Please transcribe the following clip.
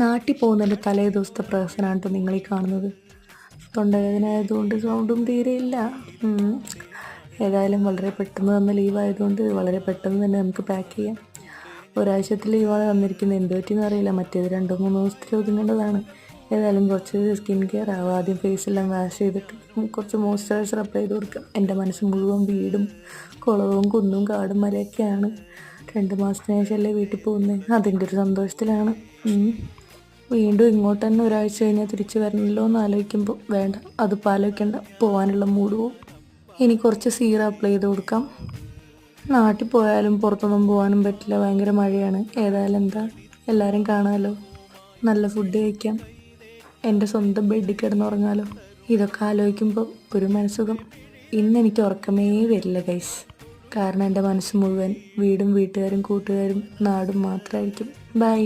നാട്ടിൽ പോകുന്നതിൻ്റെ തലേ ദിവസത്തെ പ്രഹസനമാണ് കേട്ടോ നിങ്ങളീ കാണുന്നത്. തൊണ്ടവേദന ആയതുകൊണ്ട് സൗണ്ടും തീരെയില്ല. ഏതായാലും വളരെ പെട്ടെന്ന് തന്ന ലീവായതുകൊണ്ട് വളരെ പെട്ടെന്ന് തന്നെ നമുക്ക് പാക്ക് ചെയ്യാം. ഒരാഴ്ചത്തെ ലീവാണ് തന്നിരിക്കുന്നത്. എന്ത് പറ്റിയെന്ന് അറിയില്ല. മറ്റേത് 2-3 ദിവസത്തിൽ ഒതുങ്ങേണ്ടതാണ്. ഏതായാലും കുറച്ച് സ്കിൻ കെയർ ആവും. ആദ്യം ഫേസെല്ലാം വാഷ് ചെയ്തിട്ട് കുറച്ച് മോയ്സ്ചറൈസർ അപ്ലൈ ചെയ്ത് കൊടുക്കാം. എൻ്റെ മനസ്സ് മുഴുവൻ വീടും കുളവും കുന്നും കാടും മലയൊക്കെയാണ്. 2 മാസത്തിന് ശേഷമല്ലേ വീട്ടിൽ പോകുന്നത്. അതിൻ്റെ ഒരു സന്തോഷത്തിലാണ്. വീണ്ടും ഇങ്ങോട്ട് തന്നെ ഒരാഴ്ച കഴിഞ്ഞാൽ തിരിച്ച് വരണമല്ലോ എന്ന് ആലോചിക്കുമ്പോൾ വേണ്ട, അതിപ്പോൾ ആലോചിക്കേണ്ട, പോകാനുള്ള മൂഡ് പോവും. ഇനി കുറച്ച് സീറം അപ്ലൈ ചെയ്ത് കൊടുക്കാം. നാട്ടിൽ പോയാലും പുറത്തൊന്നും പോകാനും പറ്റില്ല, ഭയങ്കര മഴയാണ്. ഏതായാലും എന്താ, എല്ലാവരും കാണാമല്ലോ, നല്ല ഫുഡ് കഴിക്കാം, എൻ്റെ സ്വന്തം ബെഡിൽ കിടന്നുറങ്ങാമല്ലോ. ഇതൊക്കെ ആലോചിക്കുമ്പോൾ ഒരു മനസ്സുഖം. ഇന്നെനിക്ക് ഉറക്കമേ വരില്ല ഗൈസ്. കാരണം എൻ്റെ മനസ്സ് മുഴുവൻ വീടും വീട്ടുകാരും കൂട്ടുകാരും നാടും മാത്രമായിരിക്കും. ബൈ.